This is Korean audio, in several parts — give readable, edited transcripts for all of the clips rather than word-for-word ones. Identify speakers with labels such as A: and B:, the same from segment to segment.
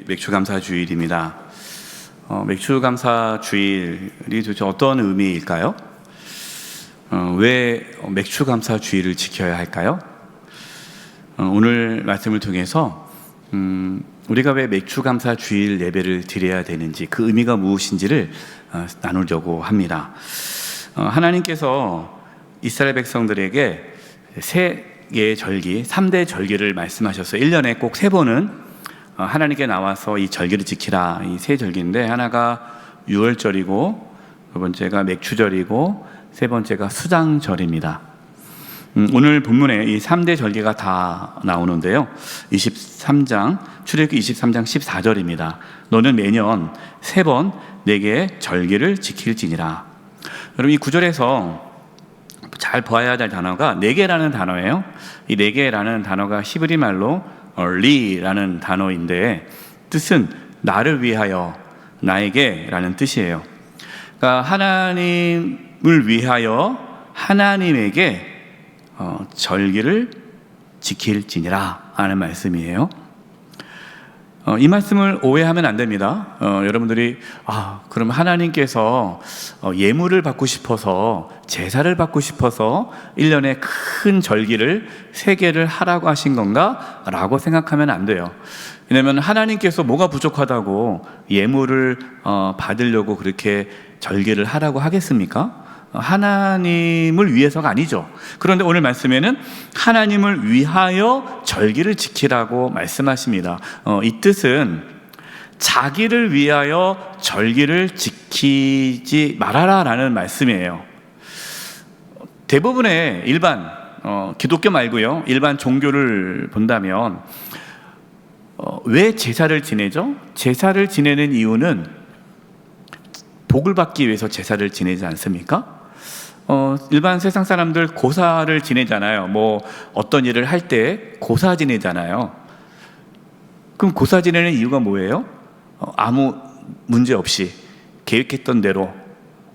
A: 맥추감사주일입니다. 맥추감사주일이 도대체 어떤 의미일까요? 왜 맥추감사주일을 지켜야 할까요? 오늘 말씀을 통해서 우리가 왜 맥추감사주일 예배를 드려야 되는지, 그 의미가 무엇인지를 나누려고 합니다. 하나님께서 이스라엘 백성들에게 세 개의 절기, 3대 절기를 말씀하셨어요. 1년에 꼭 3번은 하나님께 나와서 이 절기를 지키라. 이 세 절기인데, 하나가 유월절이고, 두 번째가 맥추절이고, 세 번째가 수장절입니다. 오늘 본문에 이 3대 절기가 다 나오는데요. 23장, 출애굽기 23장 14절입니다. 너는 매년 3번 내게 절기를 지킬지니라. 여러분, 이 구절에서 잘 봐야 될 단어가 4개라는 단어예요. 이 4개라는 단어가 히브리 말로 리라는 단어인데, 뜻은 나를 위하여, 나에게 라는 뜻이에요. 그러니까 하나님을 위하여 하나님에게 절기를 지킬지니라 하는 말씀이에요. 이 말씀을 오해하면 안 됩니다. 여러분들이 그럼 하나님께서 예물을 받고 싶어서, 제사를 받고 싶어서 1년에 큰 절기를 3개를 하라고 하신 건가? 라고 생각하면 안 돼요. 왜냐하면 하나님께서 뭐가 부족하다고 예물을 받으려고 그렇게 절기를 하라고 하겠습니까? 하나님을 위해서가 아니죠. 그런데 오늘 말씀에는 하나님을 위하여 절기를 지키라고 말씀하십니다. 이 뜻은 자기를 위하여 절기를 지키지 말아라 라는 말씀이에요. 대부분의 일반 기독교 말고요, 일반 종교를 본다면 왜 제사를 지내죠? 제사를 지내는 이유는 복을 받기 위해서 제사를 지내지 않습니까? 일반 세상 사람들 고사를 지내잖아요. 어떤 일을 할 때 고사 지내잖아요. 그럼 고사 지내는 이유가 뭐예요? 아무 문제 없이 계획했던 대로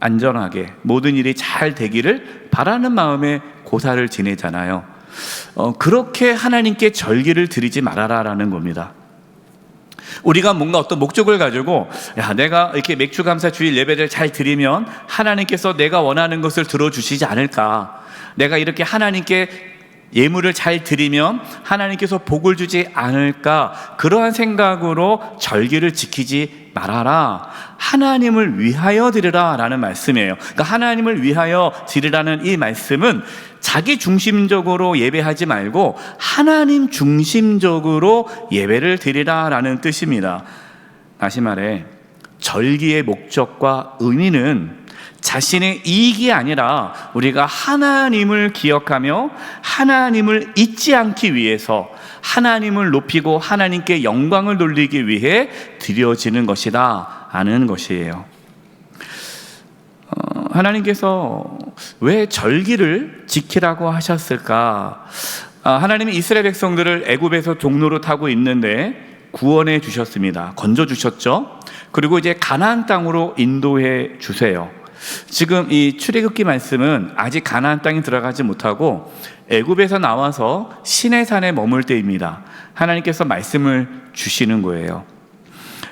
A: 안전하게 모든 일이 잘 되기를 바라는 마음에 고사를 지내잖아요. 그렇게 하나님께 절기를 드리지 말아라라는 겁니다. 우리가 뭔가 어떤 목적을 가지고, 내가 이렇게 맥추감사주일 예배를 잘 드리면 하나님께서 내가 원하는 것을 들어주시지 않을까, 내가 이렇게 하나님께 예물을 잘 드리면 하나님께서 복을 주지 않을까, 그러한 생각으로 절기를 지키지 말아라. 하나님을 위하여 드리라 라는 말씀이에요. 그러니까 하나님을 위하여 드리라는 이 말씀은 자기 중심적으로 예배하지 말고 하나님 중심적으로 예배를 드리라 라는 뜻입니다. 다시 말해, 절기의 목적과 의미는 자신의 이익이 아니라 우리가 하나님을 기억하며 하나님을 잊지 않기 위해서, 하나님을 높이고 하나님께 영광을 돌리기 위해 드려지는 것이다 하는 것이에요. 하나님께서 왜 절기를 지키라고 하셨을까? 하나님이 이스라엘 백성들을 애굽에서 종로로 타고 있는데 구원해 주셨습니다. 건져 주셨죠. 그리고 이제 가나안 땅으로 인도해 주세요. 지금 이 출애굽기 말씀은 아직 가나안 땅에 들어가지 못하고 애굽에서 나와서 시내산에 머물 때입니다. 하나님께서 말씀을 주시는 거예요.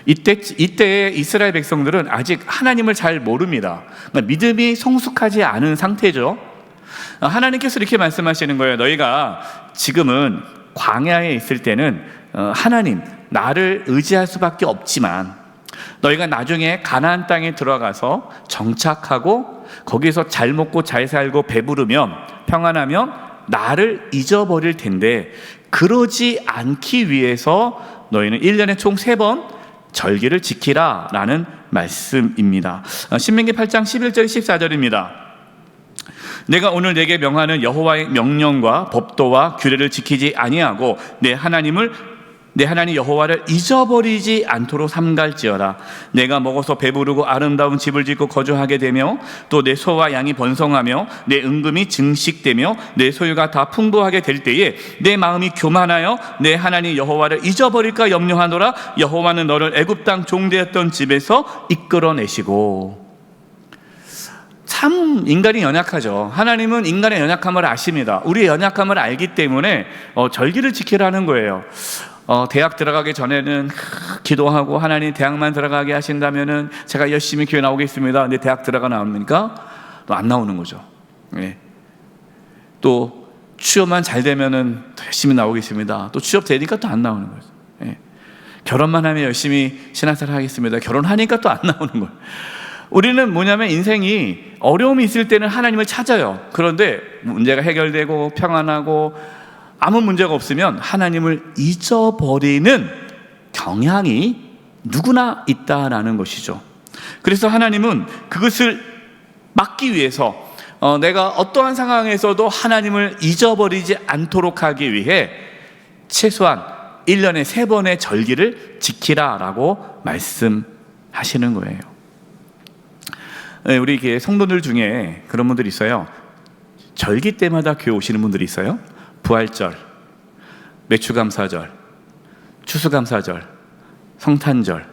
A: 이때 이스라엘 백성들은 아직 하나님을 잘 모릅니다. 그러니까 믿음이 성숙하지 않은 상태죠. 하나님께서 이렇게 말씀하시는 거예요. 너희가 지금은 광야에 있을 때는 하나님, 나를 의지할 수밖에 없지만, 너희가 나중에 가나안 땅에 들어가서 정착하고 거기서 잘 먹고 잘 살고 배부르면, 평안하면 나를 잊어버릴 텐데, 그러지 않기 위해서 너희는 1년에 총 3번 절기를 지키라 라는 말씀입니다. 신명기 8장 11절 14절입니다. 내가 오늘 내게 명하는 여호와의 명령과 법도와 규례를 지키지 아니하고 내 하나님 여호와를 잊어버리지 않도록 삼갈지어다. 내가 먹어서 배부르고 아름다운 집을 짓고 거주하게 되며, 또 내 소와 양이 번성하며 내 은금이 증식되며 내 소유가 다 풍부하게 될 때에 내 마음이 교만하여 내 하나님 여호와를 잊어버릴까 염려하노라. 여호와는 너를 애굽 땅 종되었던 집에서 이끌어내시고. 참 인간이 연약하죠. 하나님은 인간의 연약함을 아십니다. 우리의 연약함을 알기 때문에 절기를 지키라는 거예요. 대학 들어가기 전에는 기도하고 하나님 대학만 들어가게 하신다면은 제가 열심히 교회 나오겠습니다. 근데 대학 들어가 나옵니까? 또 안 나오는 거죠. 예. 또 취업만 잘 되면은 더 열심히 나오겠습니다. 또 취업 되니까 또 안 나오는 거죠. 예. 결혼만 하면 열심히 신앙생활 하겠습니다. 결혼하니까 또 안 나오는 거예요. 우리는 뭐냐면 인생이 어려움이 있을 때는 하나님을 찾아요. 그런데 문제가 해결되고 평안하고 아무 문제가 없으면 하나님을 잊어버리는 경향이 누구나 있다라는 것이죠. 그래서 하나님은 그것을 막기 위해서 내가 어떠한 상황에서도 하나님을 잊어버리지 않도록 하기 위해 최소한 1년에 3번의 절기를 지키라라고 말씀하시는 거예요. 우리 교회 성도들 중에 그런 분들이 있어요. 절기 때마다 교회 오시는 분들이 있어요. 부활절, 매추감사절, 추수감사절, 성탄절,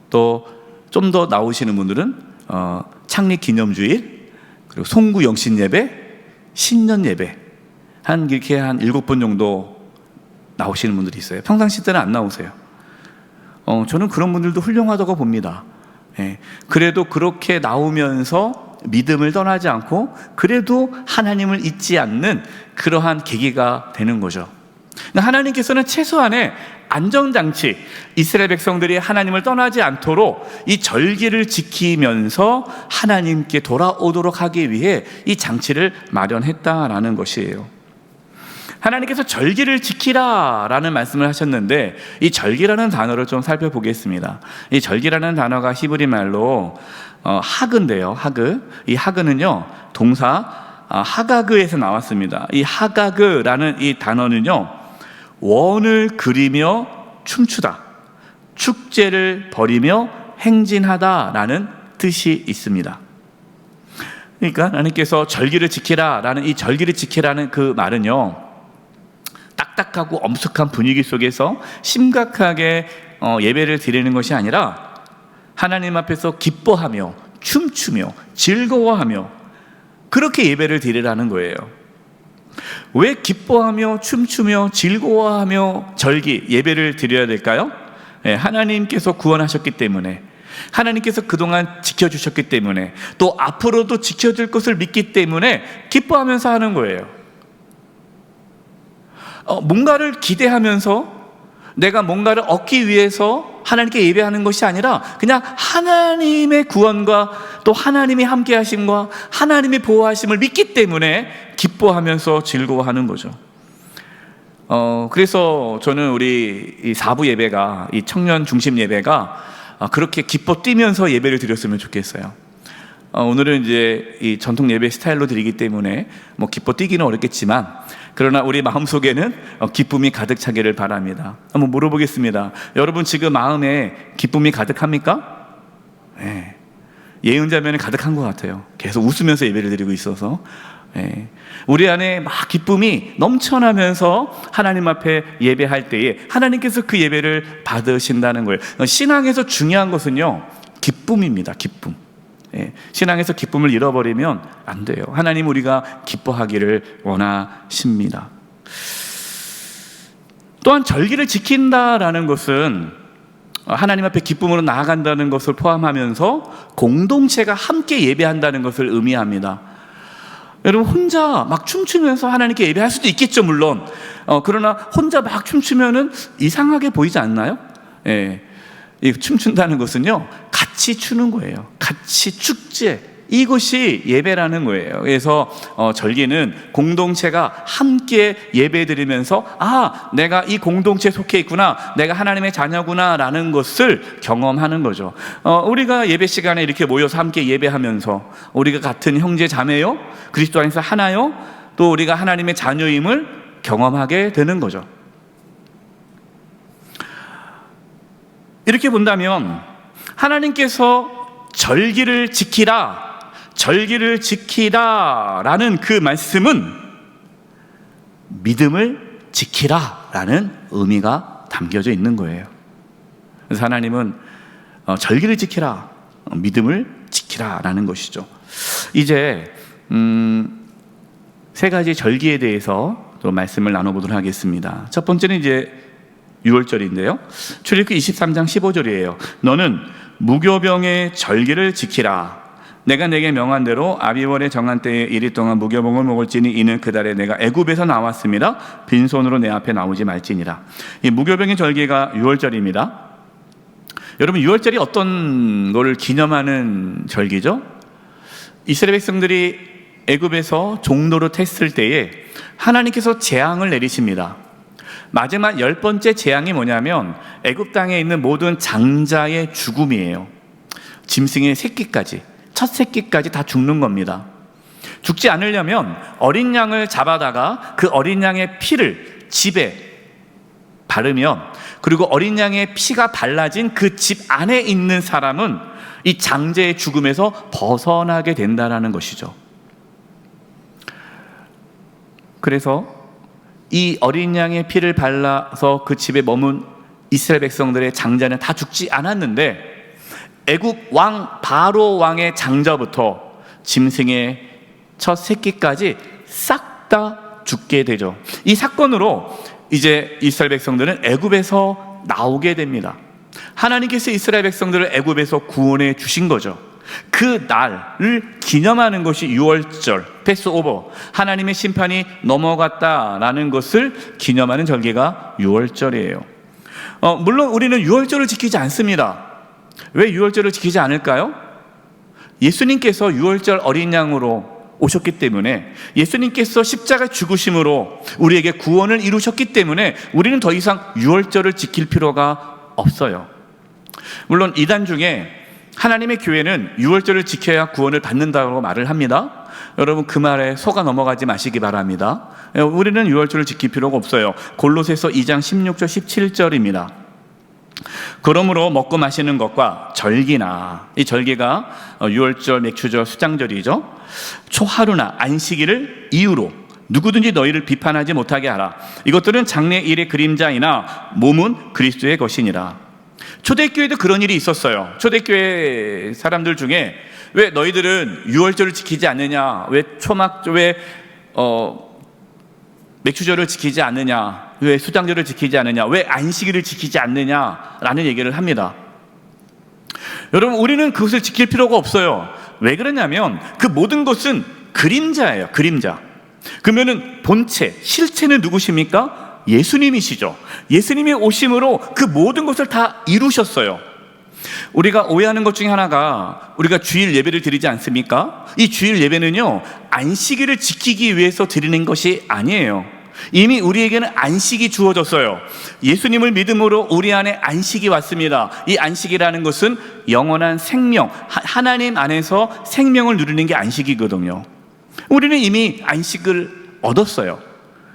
A: 또 좀 더 나오시는 분들은 창립기념주일, 그리고 송구영신예배, 신년예배 이렇게 한 7번 정도 나오시는 분들이 있어요. 평상시 때는 안 나오세요. 저는 그런 분들도 훌륭하다고 봅니다. 예, 그래도 그렇게 나오면서 믿음을 떠나지 않고 그래도 하나님을 잊지 않는 그러한 계기가 되는 거죠. 하나님께서는 최소한의 안정장치, 이스라엘 백성들이 하나님을 떠나지 않도록 이 절기를 지키면서 하나님께 돌아오도록 하기 위해 이 장치를 마련했다라는 것이에요. 하나님께서 절기를 지키라라는 말씀을 하셨는데 이 절기라는 단어를 좀 살펴보겠습니다. 이 절기라는 단어가 히브리 말로 하그인데요. 하그. 이 하그는요, 동사 하가그에서 나왔습니다. 이 하가그라는 이 단어는요, 원을 그리며 춤추다, 축제를 벌이며 행진하다라는 뜻이 있습니다. 그러니까 하나님께서 절기를 지키라라는 이 절기를 지키라는 그 말은요, 딱딱하고 엄숙한 분위기 속에서 심각하게 예배를 드리는 것이 아니라 하나님 앞에서 기뻐하며 춤추며 즐거워하며 그렇게 예배를 드리라는 거예요. 왜 기뻐하며 춤추며 즐거워하며 절기 예배를 드려야 될까요? 하나님께서 구원하셨기 때문에, 하나님께서 그동안 지켜주셨기 때문에, 또 앞으로도 지켜줄 것을 믿기 때문에 기뻐하면서 하는 거예요. 뭔가를 기대하면서 내가 뭔가를 얻기 위해서 하나님께 예배하는 것이 아니라 그냥 하나님의 구원과 또 하나님의 함께 하심과 하나님의 보호하심을 믿기 때문에 기뻐하면서 즐거워하는 거죠. 그래서 저는 우리 이 4부 예배가, 이 청년 중심 예배가 그렇게 기뻐 뛰면서 예배를 드렸으면 좋겠어요. 오늘은 이제 이 전통 예배 스타일로 드리기 때문에 뭐 기뻐 뛰기는 어렵겠지만, 그러나 우리 마음속에는 기쁨이 가득 차기를 바랍니다. 한번 물어보겠습니다. 여러분 지금 마음에 기쁨이 가득합니까? 네. 예언자면은 가득한 것 같아요. 계속 웃으면서 예배를 드리고 있어서. 네. 우리 안에 막 기쁨이 넘쳐나면서 하나님 앞에 예배할 때에 하나님께서 그 예배를 받으신다는 거예요. 신앙에서 중요한 것은요, 기쁨입니다. 기쁨. 신앙에서 기쁨을 잃어버리면 안 돼요. 하나님 우리가 기뻐하기를 원하십니다. 또한 절기를 지킨다라는 것은 하나님 앞에 기쁨으로 나아간다는 것을 포함하면서 공동체가 함께 예배한다는 것을 의미합니다. 여러분 혼자 막 춤추면서 하나님께 예배할 수도 있겠죠, 물론. 그러나 혼자 막 춤추면은 이상하게 보이지 않나요? 이 춤춘다는 것은요, 같이 추는 거예요. 같이 축제, 이것이 예배라는 거예요. 그래서 절기는 공동체가 함께 예배드리면서 내가 이 공동체에 속해 있구나, 내가 하나님의 자녀구나 라는 것을 경험하는 거죠. 우리가 예배 시간에 이렇게 모여서 함께 예배하면서 우리가 같은 형제 자매요, 그리스도 안에서 하나요, 또 우리가 하나님의 자녀임을 경험하게 되는 거죠. 이렇게 본다면 하나님께서 절기를 지키라라는 그 말씀은 믿음을 지키라라는 의미가 담겨져 있는 거예요. 그래서 하나님은 절기를 지키라, 믿음을 지키라라는 것이죠. 이제 3가지 절기에 대해서 또 말씀을 나눠보도록 하겠습니다. 첫 번째는 이제 유월절인데요. 출애굽기 23장 15절이에요. 너는 무교병의 절기를 지키라. 내가 내게 명한 대로 아비월의 정한 때에 이리 동안 무교병을 먹을지니 이는 그 달에 내가 애굽에서 나왔습니다. 빈손으로 내 앞에 나오지 말지니라. 이 무교병의 절기가 유월절입니다. 여러분, 유월절이 어떤 것을 기념하는 절기죠? 이스라엘 백성들이 애굽에서 종노릇 했을 때에 하나님께서 재앙을 내리십니다. 마지막 10번째 재앙이 뭐냐면 애굽 땅에 있는 모든 장자의 죽음이에요. 짐승의 새끼까지, 첫 새끼까지 다 죽는 겁니다. 죽지 않으려면 어린 양을 잡아다가 그 어린 양의 피를 집에 바르면, 그리고 어린 양의 피가 발라진 그 집 안에 있는 사람은 이 장자의 죽음에서 벗어나게 된다는 것이죠. 그래서 이 어린 양의 피를 발라서 그 집에 머문 이스라엘 백성들의 장자는 다 죽지 않았는데 애굽 왕 바로 왕의 장자부터 짐승의 첫 새끼까지 싹 다 죽게 되죠. 이 사건으로 이제 이스라엘 백성들은 애굽에서 나오게 됩니다. 하나님께서 이스라엘 백성들을 애굽에서 구원해 주신 거죠. 그 날을 기념하는 것이 유월절, 패스오버, 하나님의 심판이 넘어갔다라는 것을 기념하는 절기가 유월절이에요. 물론 우리는 유월절을 지키지 않습니다. 왜 유월절을 지키지 않을까요? 예수님께서 유월절 어린 양으로 오셨기 때문에, 예수님께서 십자가 죽으심으로 우리에게 구원을 이루셨기 때문에 우리는 더 이상 유월절을 지킬 필요가 없어요. 물론 이단 중에 하나님의 교회는 유월절을 지켜야 구원을 받는다고 말을 합니다. 여러분, 그 말에 속아 넘어가지 마시기 바랍니다. 우리는 유월절을 지킬 필요가 없어요. 골로새서 2장 16절 17절입니다. 그러므로 먹고 마시는 것과 절기나, 이 절기가 유월절, 맥추절, 수장절이죠. 초하루나 안식일을 이유로 누구든지 너희를 비판하지 못하게 하라. 이것들은 장래 일의 그림자이나 몸은 그리스도의 것이니라. 초대교회도 그런 일이 있었어요. 초대교회 사람들 중에 왜 너희들은 유월절을 지키지 않느냐, 왜 맥추절을 지키지 않느냐, 왜 수장절을 지키지 않느냐, 왜 안식일을 지키지 않느냐라는 얘기를 합니다. 여러분, 우리는 그것을 지킬 필요가 없어요. 왜 그러냐면 그 모든 것은 그림자예요. 그림자. 그러면은 본체, 실체는 누구십니까? 예수님이시죠. 예수님의 오심으로 그 모든 것을 다 이루셨어요. 우리가 오해하는 것 중에 하나가, 우리가 주일 예배를 드리지 않습니까? 이 주일 예배는요, 안식일을 지키기 위해서 드리는 것이 아니에요. 이미 우리에게는 안식이 주어졌어요. 예수님을 믿음으로 우리 안에 안식이 왔습니다. 이 안식이라는 것은 영원한 생명, 하나님 안에서 생명을 누리는 게 안식이거든요. 우리는 이미 안식을 얻었어요.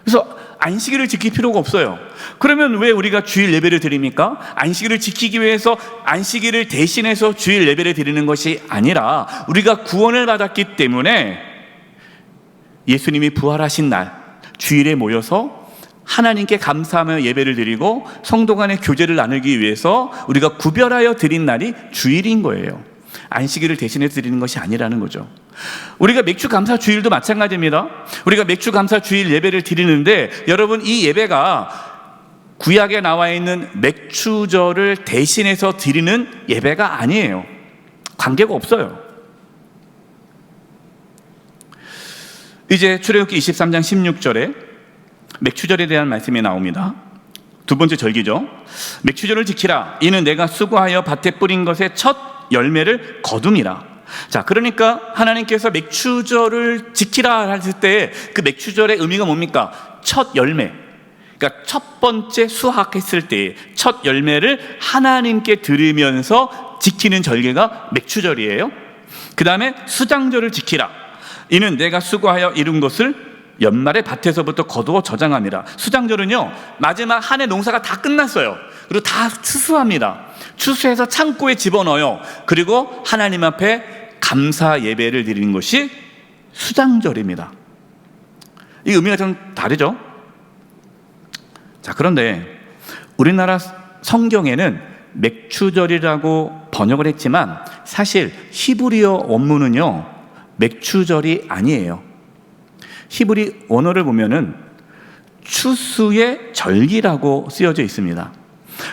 A: 그래서 안식일을 지킬 필요가 없어요. 그러면 왜 우리가 주일 예배를 드립니까? 안식일을 지키기 위해서 안식일을 대신해서 주일 예배를 드리는 것이 아니라, 우리가 구원을 받았기 때문에 예수님이 부활하신 날 주일에 모여서 하나님께 감사하며 예배를 드리고 성도 간의 교제를 나누기 위해서 우리가 구별하여 드린 날이 주일인 거예요. 안식일을 대신해서 드리는 것이 아니라는 거죠. 우리가 맥주 감사 주일도 마찬가지입니다. 우리가 맥주 감사 주일 예배를 드리는데, 여러분, 이 예배가 구약에 나와 있는 맥주절을 대신해서 드리는 예배가 아니에요. 관계가 없어요. 이제 출애굽기 23장 16절에 맥추절에 대한 말씀이 나옵니다. 두 번째 절기죠. 맥추절을 지키라. 이는 내가 수고하여 밭에 뿌린 것의 첫 열매를 거둠이라. 자, 그러니까 하나님께서 맥추절을 지키라 했을 때 그 맥추절의 의미가 뭡니까? 첫 열매. 그러니까 첫 번째 수확했을 때 첫 열매를 하나님께 드리면서 지키는 절기가 맥추절이에요. 그 다음에 수장절을 지키라. 이는 내가 수고하여 이룬 것을 연말에 밭에서부터 거두어 저장함이라. 수장절은요, 마지막 한 해 농사가 다 끝났어요. 그리고 다 추수합니다. 추수해서 창고에 집어넣어요. 그리고 하나님 앞에 감사 예배를 드리는 것이 수장절입니다. 이 의미가 좀 다르죠? 자, 그런데 우리나라 성경에는 맥추절이라고 번역을 했지만 사실 히브리어 원문은요, 맥추절이 아니에요. 히브리 원어를 보면은 추수의 절기라고 쓰여져 있습니다.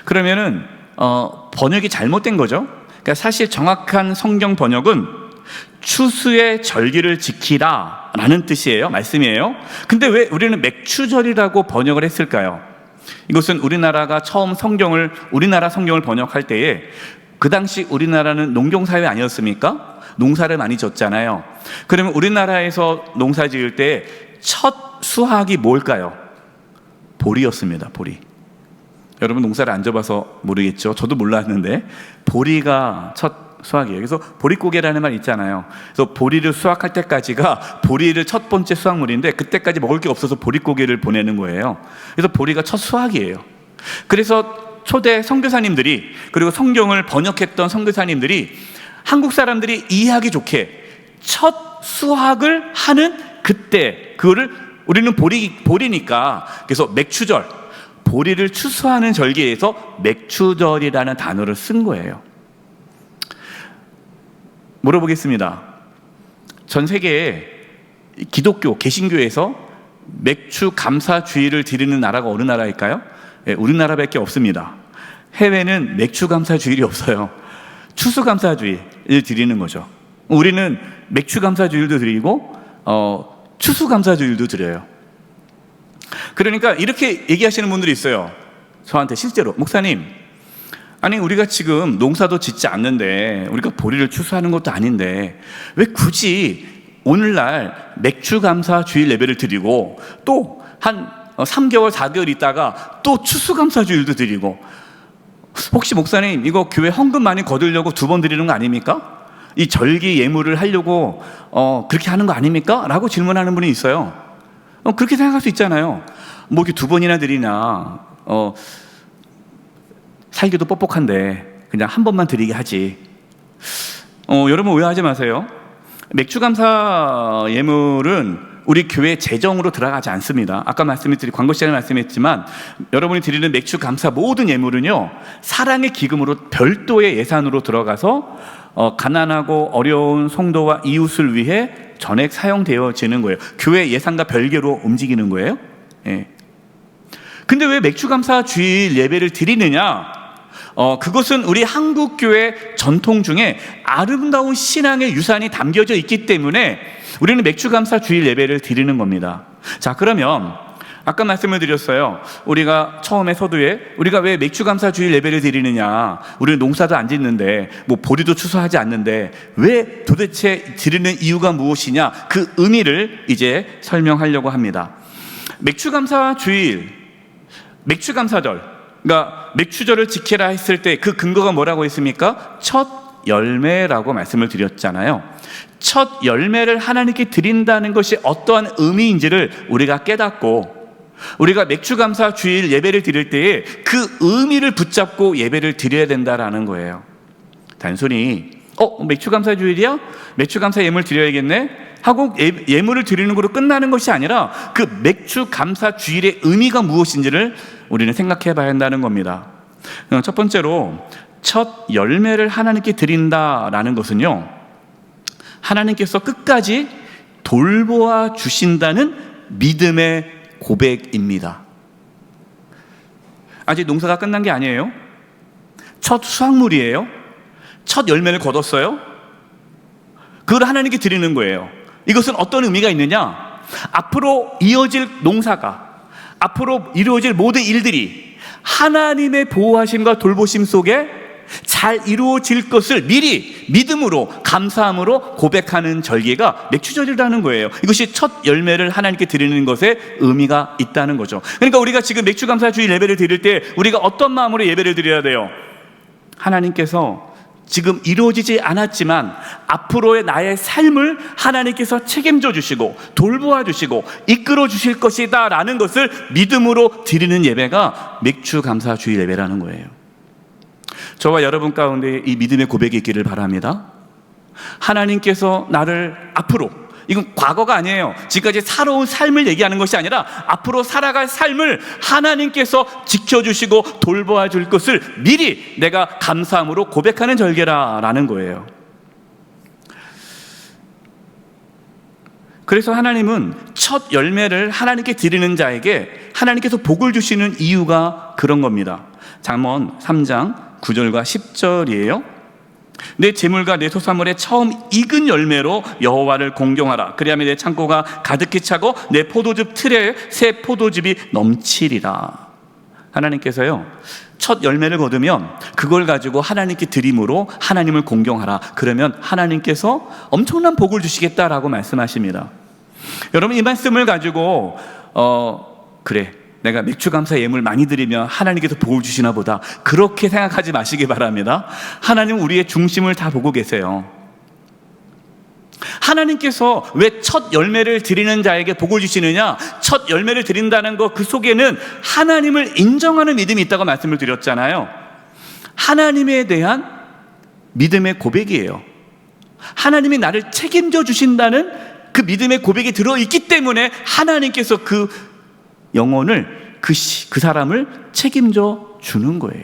A: 그러면은 번역이 잘못된 거죠. 그러니까 사실 정확한 성경 번역은 추수의 절기를 지키라 라는 뜻이에요. 말씀이에요. 근데 왜 우리는 맥추절이라고 번역을 했을까요? 이것은 우리나라가 처음 우리나라 성경을 번역할 때에 그 당시 우리나라는 농경사회 아니었습니까? 농사를 많이 졌잖아요. 그러면 우리나라에서 농사 지을 때 첫 수확이 뭘까요? 보리였습니다. 보리. 여러분 농사를 안 져봐서 모르겠죠. 저도 몰랐는데 보리가 첫 수확이에요. 그래서 보릿고개라는 말 있잖아요. 그래서 보리를 수확할 때까지가 보리를 첫 번째 수확물인데 그때까지 먹을 게 없어서 보릿고개를 보내는 거예요. 그래서 보리가 첫 수확이에요. 그래서 초대 선교사님들이, 그리고 성경을 번역했던 선교사님들이 한국 사람들이 이해하기 좋게 첫 수확을 하는 그때, 그거를 우리는 보리니까 그래서 맥추절, 보리를 추수하는 절기에서 맥추절이라는 단어를 쓴 거예요. 물어보겠습니다. 전 세계에 기독교, 개신교에서 맥추 감사주일을 드리는 나라가 어느 나라일까요? 우리나라밖에 없습니다. 해외는 맥추 감사주일이 없어요. 추수 감사주일을 드리는 거죠. 우리는 맥추 감사주일도 드리고 추수 감사주일도 드려요. 그러니까 이렇게 얘기하시는 분들이 있어요. 저한테 실제로, 목사님, 아니 우리가 지금 농사도 짓지 않는데, 우리가 보리를 추수하는 것도 아닌데 왜 굳이 오늘날 맥추감사주일 예배를 드리고 또 한 3개월 4개월 있다가 또 추수감사주일도 드리고, 혹시 목사님 이거 교회 헌금 많이 거두려고 2번 드리는 거 아닙니까? 이 절기 예물을 하려고 그렇게 하는 거 아닙니까? 라고 질문하는 분이 있어요. 그렇게 생각할 수 있잖아요. 뭐 이렇게 2번이나 드리나, 살기도 뻑뻑한데 그냥 한 번만 드리게 하지. 여러분 오해하지 마세요. 맥추감사 예물은 우리 교회 재정으로 들어가지 않습니다. 아까 광고 시간에 말씀했지만 여러분이 드리는 맥추감사 모든 예물은요, 사랑의 기금으로 별도의 예산으로 들어가서 가난하고 어려운 성도와 이웃을 위해 전액 사용되어지는 거예요. 교회 예산과 별개로 움직이는 거예요. 예. 근데 왜 맥추감사 주일 예배를 드리느냐? 그것은 우리 한국교회 전통 중에 아름다운 신앙의 유산이 담겨져 있기 때문에 우리는 맥추감사 주일 예배를 드리는 겁니다. 자, 그러면 아까 말씀을 드렸어요. 우리가 처음에 서두에 우리가 왜 맥추감사 주일 예배를 드리느냐? 우리는 농사도 안 짓는데, 뭐 보리도 추수하지 않는데 왜 도대체 드리는 이유가 무엇이냐? 그 의미를 이제 설명하려고 합니다. 맥추감사 주일, 맥추감사절, 그러니까 맥추절을 지키라 했을 때 그 근거가 뭐라고 했습니까? 첫 열매라고 말씀을 드렸잖아요. 첫 열매를 하나님께 드린다는 것이 어떠한 의미인지를 우리가 깨닫고, 우리가 맥추감사 주일 예배를 드릴 때에 그 의미를 붙잡고 예배를 드려야 된다라는 거예요. 단순히 맥추감사 주일이야? 맥추감사 예물 드려야겠네? 하고 예물을 드리는 걸로 끝나는 것이 아니라 그 맥추감사 주일의 의미가 무엇인지를 우리는 생각해 봐야 한다는 겁니다. 첫 번째로 첫 열매를 하나님께 드린다라는 것은요, 하나님께서 끝까지 돌보아 주신다는 믿음의 고백입니다. 아직 농사가 끝난 게 아니에요. 첫 수확물이에요. 첫 열매를 거뒀어요. 그걸 하나님께 드리는 거예요. 이것은 어떤 의미가 있느냐? 앞으로 이어질 농사가, 앞으로 이루어질 모든 일들이 하나님의 보호하심과 돌보심 속에 잘 이루어질 것을 미리 믿음으로, 감사함으로 고백하는 절기가 맥추절이라는 거예요. 이것이 첫 열매를 하나님께 드리는 것에 의미가 있다는 거죠. 그러니까 우리가 지금 맥추감사주일 예배를 드릴 때 우리가 어떤 마음으로 예배를 드려야 돼요? 하나님께서 지금 이루어지지 않았지만 앞으로의 나의 삶을 하나님께서 책임져 주시고 돌보아 주시고 이끌어 주실 것이다 라는 것을 믿음으로 드리는 예배가 맥추감사주일 예배라는 거예요. 저와 여러분 가운데 이 믿음의 고백이 있기를 바랍니다. 하나님께서 나를 앞으로, 이건 과거가 아니에요. 지금까지 살아온 삶을 얘기하는 것이 아니라 앞으로 살아갈 삶을 하나님께서 지켜주시고 돌보아 줄 것을 미리 내가 감사함으로 고백하는 절개라는 거예요. 그래서 하나님은 첫 열매를 하나님께 드리는 자에게 하나님께서 복을 주시는 이유가 그런 겁니다. 잠언 3장 9절과 10절이에요. 내 재물과 내 소산물의 처음 익은 열매로 여호와를 공경하라. 그리하면 내 창고가 가득히 차고 내 포도즙 틀에 새 포도즙이 넘치리라. 하나님께서요, 첫 열매를 거두면 그걸 가지고 하나님께 드림으로 하나님을 공경하라. 그러면 하나님께서 엄청난 복을 주시겠다라고 말씀하십니다. 여러분, 이 말씀을 가지고 그래, 내가 맥주 감사 예물 많이 드리면 하나님께서 복을 주시나 보다, 그렇게 생각하지 마시기 바랍니다. 하나님은 우리의 중심을 다 보고 계세요. 하나님께서 왜 첫 열매를 드리는 자에게 복을 주시느냐? 첫 열매를 드린다는 것, 그 속에는 하나님을 인정하는 믿음이 있다고 말씀을 드렸잖아요. 하나님에 대한 믿음의 고백이에요. 하나님이 나를 책임져 주신다는 그 믿음의 고백이 들어있기 때문에 하나님께서 그 영혼을, 그 사람을 책임져 주는 거예요.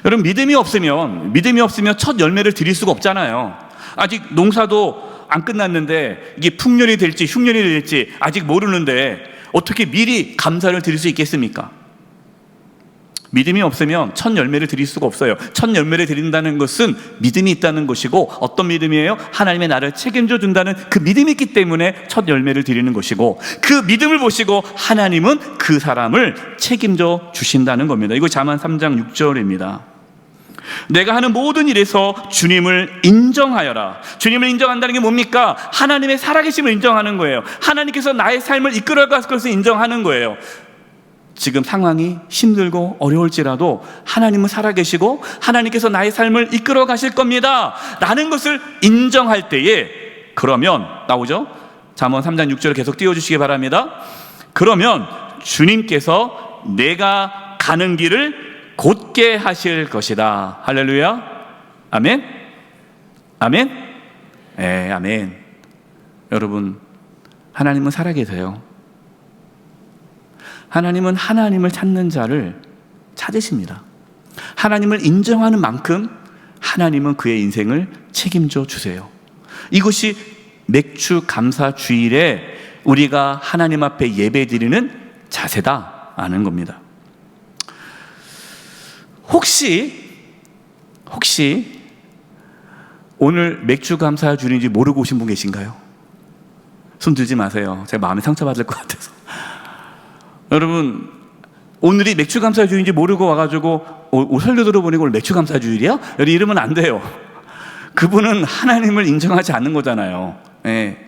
A: 여러분, 믿음이 없으면 첫 열매를 드릴 수가 없잖아요. 아직 농사도 안 끝났는데 이게 풍년이 될지 흉년이 될지 아직 모르는데 어떻게 미리 감사를 드릴 수 있겠습니까? 믿음이 없으면 첫 열매를 드릴 수가 없어요. 첫 열매를 드린다는 것은 믿음이 있다는 것이고, 어떤 믿음이에요? 하나님의 나를 책임져 준다는 그 믿음이 있기 때문에 첫 열매를 드리는 것이고, 그 믿음을 보시고 하나님은 그 사람을 책임져 주신다는 겁니다. 이거 잠언 3장 6절입니다. 내가 하는 모든 일에서 주님을 인정하여라. 주님을 인정한다는 게 뭡니까? 하나님의 살아계심을 인정하는 거예요. 하나님께서 나의 삶을 이끌어갈 것을 인정하는 거예요. 지금 상황이 힘들고 어려울지라도 하나님은 살아계시고 하나님께서 나의 삶을 이끌어 가실 겁니다 라는 것을 인정할 때에, 그러면 나오죠? 잠언 3장 6절을 계속 띄워주시기 바랍니다. 그러면 주님께서 내가 가는 길을 곧게 하실 것이다. 할렐루야. 아멘. 아멘. 네, 아멘. 여러분, 하나님은 살아계세요. 하나님은 하나님을 찾는 자를 찾으십니다. 하나님을 인정하는 만큼 하나님은 그의 인생을 책임져 주세요. 이것이 맥주 감사 주일에 우리가 하나님 앞에 예배 드리는 자세다라는 겁니다. 혹시 오늘 맥주 감사 주일인지 모르고 오신 분 계신가요? 손 들지 마세요. 제가 마음에 상처받을 것 같아서. 여러분, 오늘이 맥주 감사 주일인지 모르고 와가지고 설교 들어보니까 오늘 맥주 감사 주일이야? 여러분, 이러면 안 돼요. 그분은 하나님을 인정하지 않는 거잖아요. 네.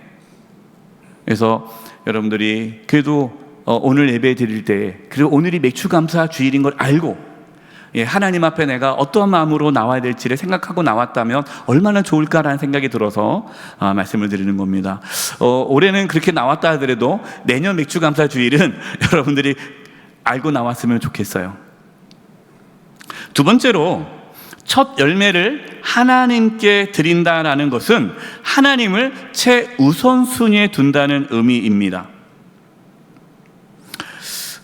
A: 그래서 여러분들이 그래도 오늘 예배 드릴 때, 그리고 오늘이 맥주 감사 주일인 걸 알고, 하나님 앞에 내가 어떠한 마음으로 나와야 될지를 생각하고 나왔다면 얼마나 좋을까라는 생각이 들어서 말씀을 드리는 겁니다. 올해는 그렇게 나왔다 하더라도 내년 맥주 감사 주일은 여러분들이 알고 나왔으면 좋겠어요. 두 번째로, 첫 열매를 하나님께 드린다라는 것은 하나님을 최우선순위에 둔다는 의미입니다.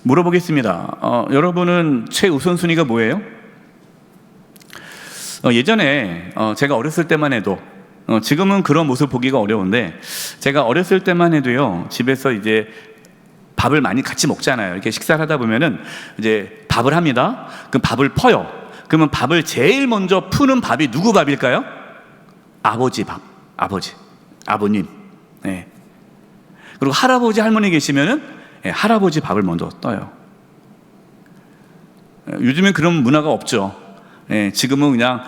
A: 물어보겠습니다. 여러분은 최우선순위가 뭐예요? 예전에 제가 어렸을 때만 해도, 지금은 그런 모습 보기가 어려운데, 제가 어렸을 때만 해도요, 집에서 이제 밥을 많이 같이 먹잖아요. 이렇게 식사를 하다 보면은 이제 밥을 합니다. 그럼 밥을 퍼요. 그러면 밥을 제일 먼저 푸는 밥이 누구 밥일까요? 아버지 밥. 아버님. 네. 그리고 할아버지, 할머니 계시면은 할아버지 밥을 먼저 떠요. 요즘엔 그런 문화가 없죠. 지금은 그냥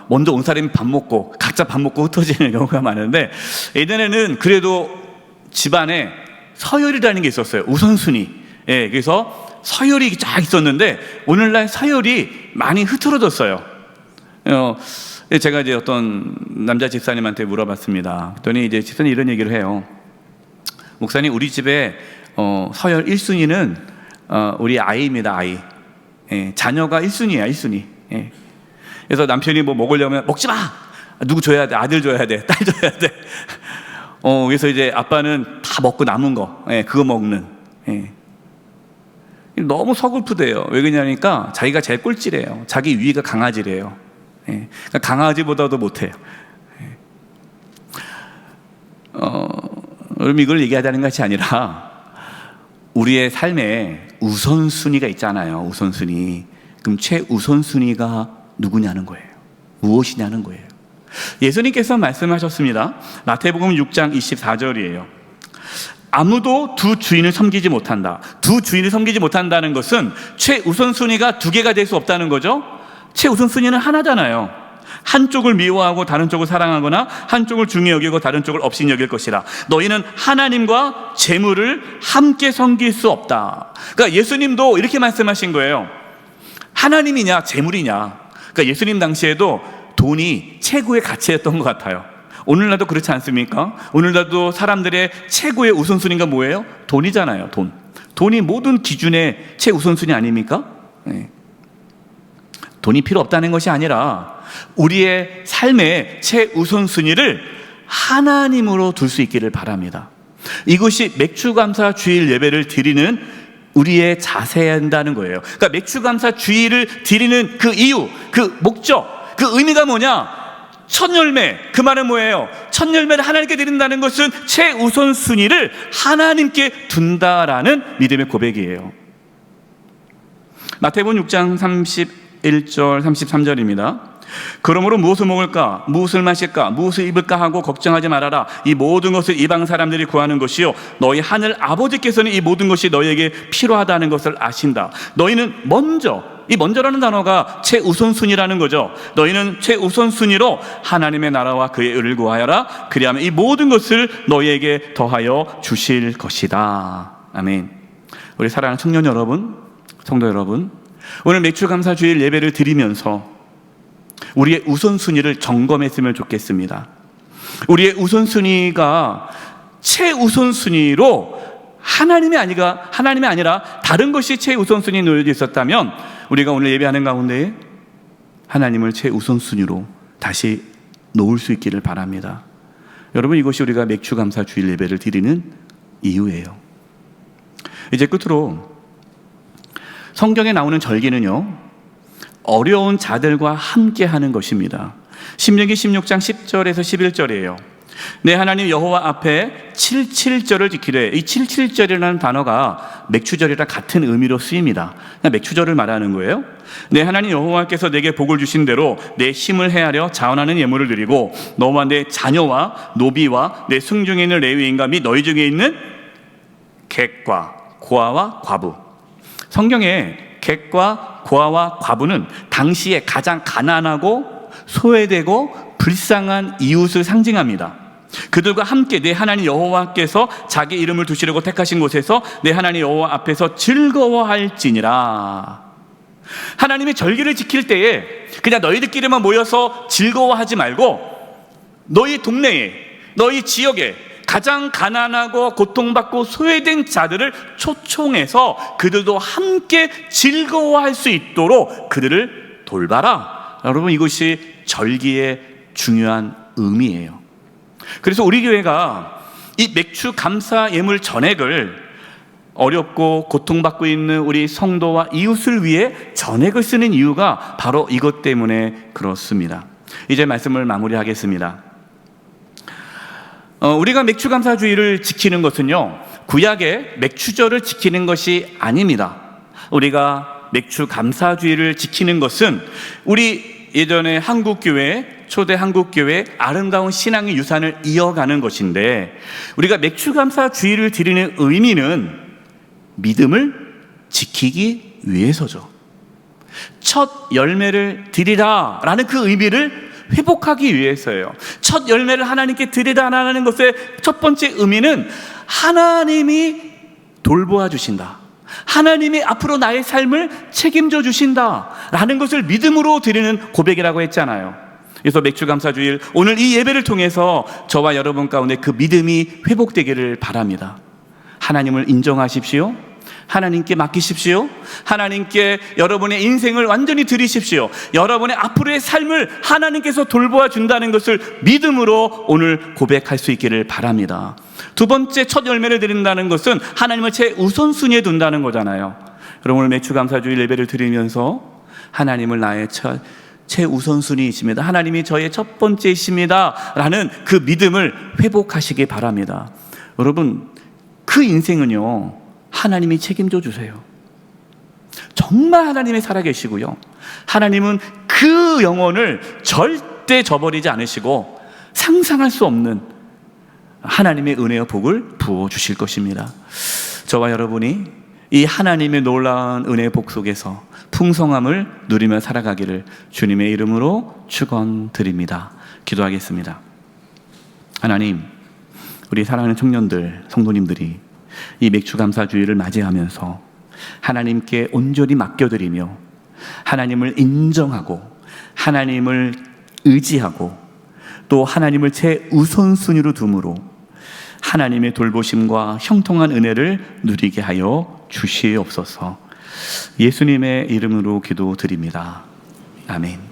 A: 먼저 온 사람이 밥 먹고 각자 밥 먹고 흩어지는 경우가 많은데, 예전에는 그래도 집안에 서열이라는 게 있었어요. 우선순위. 그래서 서열이 쫙 있었는데 오늘날 서열이 많이 흐트러졌어요. 제가 이제 어떤 남자 집사님한테 물어봤습니다. 그랬더니 이제 집사님 이런 얘기를 해요. 목사님, 우리 집에 서열 1순위는 우리 아이입니다. 아이. 자녀가 1순위야, 1순위. 그래서 남편이 뭐 먹으려면 먹지 마! 누구 줘야 돼? 아들 줘야 돼? 딸 줘야 돼? 그래서 이제 아빠는 다 먹고 남은 거, 그거 먹는. 너무 서글프대요. 왜 그러냐니까 자기가 제일 꼴찌래요. 자기 위가 강아지래요. 그러니까 강아지보다도 못해요. 여러분 이걸 얘기하자는 것이 아니라 우리의 삶에 우선순위가 있잖아요. 우선순위. 그럼 최우선순위가 누구냐는 거예요. 무엇이냐는 거예요. 예수님께서 말씀하셨습니다. 마태복음 6장 24절이에요. 아무도 두 주인을 섬기지 못한다. 두 주인을 섬기지 못한다는 것은 최우선순위가 두 개가 될 수 없다는 거죠. 최우선순위는 하나잖아요. 한쪽을 미워하고 다른 쪽을 사랑하거나 한쪽을 중히 여기고 다른 쪽을 업신 여길 것이라. 너희는 하나님과 재물을 함께 섬길 수 없다. 그러니까 예수님도 이렇게 말씀하신 거예요. 하나님이냐 재물이냐. 그러니까 예수님 당시에도 돈이 최고의 가치였던 것 같아요. 오늘날도 그렇지 않습니까? 오늘날도 사람들의 최고의 우선순위가 뭐예요? 돈이잖아요. 돈이 모든 기준의 최우선순위 아닙니까? 네. 돈이 필요 없다는 것이 아니라 우리의 삶의 최우선순위를 하나님으로 둘 수 있기를 바랍니다. 이것이 맥주감사 주일 예배를 드리는 우리의 자세한다는 거예요. 그러니까 맥주감사 주일을 드리는 그 이유, 그 목적, 그 의미가 뭐냐? 첫 열매, 그 말은 뭐예요? 첫 열매를 하나님께 드린다는 것은 최우선순위를 하나님께 둔다라는 믿음의 고백이에요. 마태복음 6장 31절 33절입니다. 그러므로 무엇을 먹을까, 무엇을 마실까, 무엇을 입을까 하고 걱정하지 말아라. 이 모든 것을 이방 사람들이 구하는 것이요 너희 하늘 아버지께서는 이 모든 것이 너희에게 필요하다는 것을 아신다. 너희는 먼저, 이 먼저라는 단어가 최우선순위라는 거죠. 너희는 최우선순위로 하나님의 나라와 그의 의를 구하여라. 그리하면 이 모든 것을 너희에게 더하여 주실 것이다. 아멘. 우리 사랑하는 청년 여러분, 성도 여러분, 오늘 맥주감사주일 예배를 드리면서 우리의 우선순위를 점검했으면 좋겠습니다. 우리의 우선순위가 최우선순위로 하나님이 아니라 다른 것이 최우선순위에 놓여져 있었다면 우리가 오늘 예배하는 가운데 하나님을 최우선순위로 다시 놓을 수 있기를 바랍니다. 여러분, 이것이 우리가 맥주감사 주일 예배를 드리는 이유예요. 이제 끝으로 성경에 나오는 절기는요, 어려운 자들과 함께 하는 것입니다. 신명기 16장 10절에서 11절이에요. 내 하나님 여호와 앞에 77절을 지키래. 이 77절이라는 단어가 맥주절이랑 같은 의미로 쓰입니다. 그냥 맥주절을 말하는 거예요. 내 하나님 여호와께서 내게 복을 주신 대로 내 힘을 헤아려 자원하는 예물을 드리고 너와 내 자녀와 노비와 내 승중에 있는 레위인과 및 너희 중에 있는 객과 고아와 과부. 성경에 객과 고아와 과부는 당시에 가장 가난하고 소외되고 불쌍한 이웃을 상징합니다. 그들과 함께 내 하나님 여호와께서 자기 이름을 두시려고 택하신 곳에서 내 하나님 여호와 앞에서 즐거워할지니라. 하나님의 절기를 지킬 때에 그냥 너희들끼리만 모여서 즐거워하지 말고 너희 동네에, 너희 지역에 가장 가난하고 고통받고 소외된 자들을 초청해서 그들도 함께 즐거워할 수 있도록 그들을 돌봐라. 여러분, 이것이 절기의 중요한 의미예요. 그래서 우리 교회가 이 맥주 감사 예물 전액을 어렵고 고통받고 있는 우리 성도와 이웃을 위해 전액을 쓰는 이유가 바로 이것 때문에 그렇습니다. 이제 말씀을 마무리하겠습니다. 우리가 맥주감사주의를 지키는 것은요, 구약의 맥주절을 지키는 것이 아닙니다. 우리가 맥주감사주의를 지키는 것은 우리 예전에 한국교회, 초대 한국교회 아름다운 신앙의 유산을 이어가는 것인데, 우리가 맥주감사주의를 드리는 의미는 믿음을 지키기 위해서죠. 첫 열매를 드리라 라는 그 의미를 회복하기 위해서예요. 첫 열매를 하나님께 드리다라는 것의 첫 번째 의미는 하나님이 돌보아 주신다, 하나님이 앞으로 나의 삶을 책임져 주신다라는 것을 믿음으로 드리는 고백이라고 했잖아요. 그래서 맥주감사주일 오늘 이 예배를 통해서 저와 여러분 가운데 그 믿음이 회복되기를 바랍니다. 하나님을 인정하십시오. 하나님께 맡기십시오. 하나님께 여러분의 인생을 완전히 드리십시오. 여러분의 앞으로의 삶을 하나님께서 돌보아 준다는 것을 믿음으로 오늘 고백할 수 있기를 바랍니다. 두 번째, 첫 열매를 드린다는 것은 하나님을 제 우선순위에 둔다는 거잖아요. 그럼 오늘 맥주감사주일 예배를 드리면서 하나님을 나의 첫 최우선순위이십니다. 하나님이 저의 첫 번째이십니다 라는 그 믿음을 회복하시기 바랍니다. 여러분, 그 인생은요, 하나님이 책임져 주세요. 정말 하나님이 살아계시고요, 하나님은 그 영혼을 절대 저버리지 않으시고 상상할 수 없는 하나님의 은혜와 복을 부어주실 것입니다. 저와 여러분이 이 하나님의 놀라운 은혜의 복 속에서 풍성함을 누리며 살아가기를 주님의 이름으로 축원드립니다. 기도하겠습니다. 하나님, 우리 사랑하는 청년들, 성도님들이 이 맥주감사주의를 맞이하면서 하나님께 온전히 맡겨드리며 하나님을 인정하고 하나님을 의지하고 또 하나님을 최우선순위로 둠으로 하나님의 돌보심과 형통한 은혜를 누리게 하여 주시옵소서. 예수님의 이름으로 기도드립니다. 아멘.